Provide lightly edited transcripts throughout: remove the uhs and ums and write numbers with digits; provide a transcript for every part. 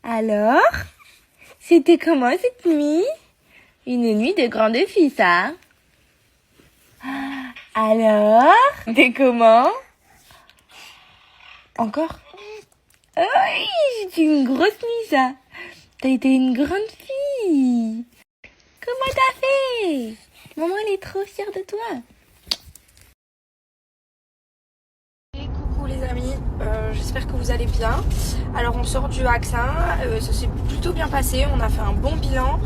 Alors, c'était comment cette nuit? Une nuit de grande fille, ça. Alors, c'était comment? Encore? Oui, c'était une grosse nuit, ça. T'as été une grande fille. Comment t'as fait? Maman, elle est trop fière de toi. Coucou les amis, j'espère que vous allez bien. Alors on sort du vaccin, ça s'est plutôt bien passé, on a fait un bon bilan.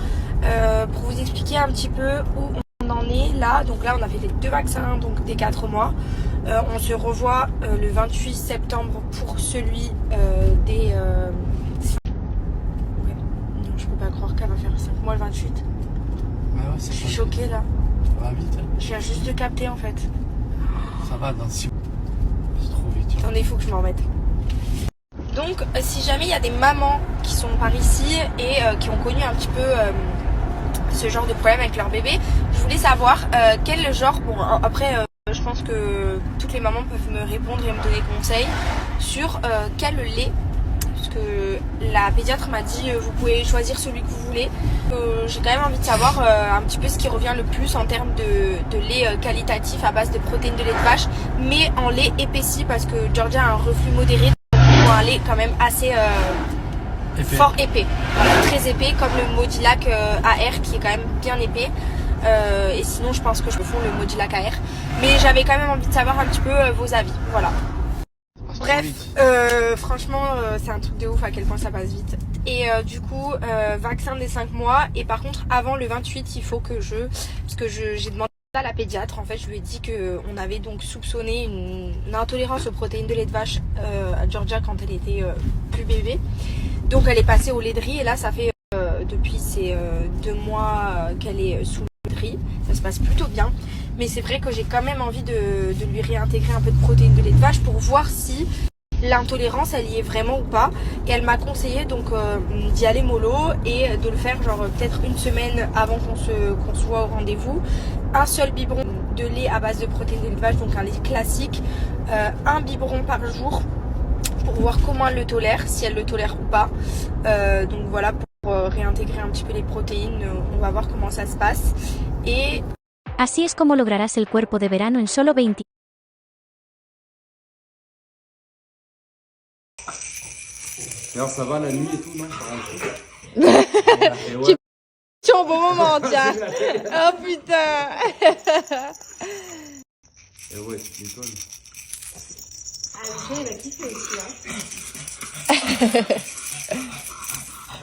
Pour vous expliquer un petit peu où on en est là, donc là on a fait les 2 vaccins, donc des 4 mois. On se revoit le 28 septembre pour celui des... Ouais. Non, je peux pas croire qu'elle va faire 5 mois le 28. Ouais, Je suis choquée là. Ça va vite, hein. Je viens juste de capter en fait. Ça va dans 6 mois. C'est trop vite. Attendez, il faut que je m'en remette. Donc, si jamais il y a des mamans qui sont par ici et qui ont connu un petit peu ce genre de problème avec leur bébé, je voulais savoir quel genre, bon après je pense que toutes les mamans peuvent me répondre et me donner conseil sur quel lait, parce que la pédiatre m'a dit vous pouvez choisir celui que vous voulez. J'ai quand même envie de savoir un petit peu ce qui revient le plus en termes de lait qualitatif à base de protéines de lait de vache, mais en lait épaissi parce que Georgia a un reflux modéré, donc un lait quand même assez fort épais, voilà, très épais comme le Modilac AR qui est quand même bien épais. Et sinon je pense que je me fous le Modilac AR, mais j'avais quand même envie de savoir un petit peu vos avis, voilà. Bref, franchement c'est un truc de ouf à quel point ça passe vite. Et du coup vaccin des 5 mois, et par contre avant le 28 il faut que parce que j'ai demandé à la pédiatre, en fait je lui ai dit qu'on avait donc soupçonné une intolérance aux protéines de lait de vache à Georgia quand elle était plus bébé. Donc elle est passée au lait de riz et là ça fait depuis ces 2 mois qu'elle est sous le lait de riz. Ça se passe plutôt bien, mais c'est vrai que j'ai quand même envie de lui réintégrer un peu de protéines de lait de vache pour voir si l'intolérance elle y est vraiment ou pas. Et elle m'a conseillé donc d'y aller mollo et de le faire genre peut-être une semaine avant qu'on soit au rendez-vous. Un seul biberon de lait à base de protéines de lait de vache, donc un lait classique, un biberon par jour pour voir comment elle le tolère, si elle le tolère ou pas. Donc voilà, pour réintégrer un petit peu les protéines, on va voir comment ça se passe. Et Así es como lograrás el cuerpo de verano en solo 20. D'ailleurs, ça va la nuit et tout, non? Ouais. Tu es au bon moment, tiens. Oh putain. Et ouais, tu m'étonnes. elle a kiffé aussi, hein.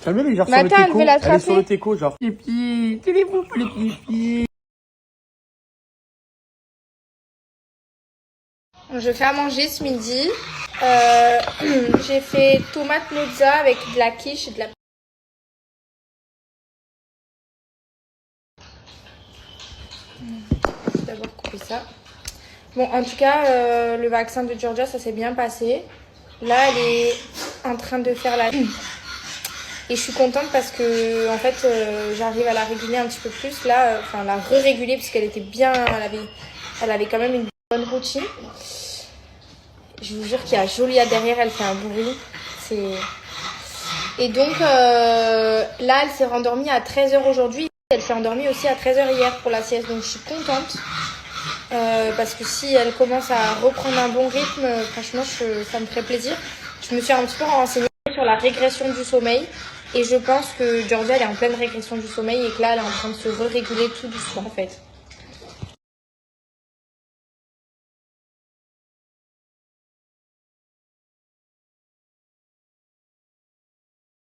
T'aimes bien les genre Mais sur attends, le elle teco? veut l'attraper. Elle est sur le teco, genre. Les pieds, tu les bouffes les pieds. Je fais à manger ce midi. J'ai fait tomate mozza avec de la quiche et de la... Je vais d'abord couper ça. Bon, en tout cas, le vaccin de Georgia, ça s'est bien passé. Là, elle est en train de faire la... Et je suis contente parce que, en fait, j'arrive à la réguler un petit peu plus. Là, enfin, la re-réguler parce qu'elle était bien... Elle avait quand même une bonne routine. Je vous jure qu'il y a Jolia derrière, elle fait un bruit. Et donc, là, elle s'est rendormie à 13h aujourd'hui. Elle s'est endormie aussi à 13h hier pour la sieste. Donc, je suis contente. Parce que si elle commence à reprendre un bon rythme, franchement, ça me ferait plaisir. Je me suis un petit peu renseignée sur la régression du sommeil. Et je pense que Georgia, elle est en pleine régression du sommeil et que là, elle est en train de se réguler tout doucement, en fait.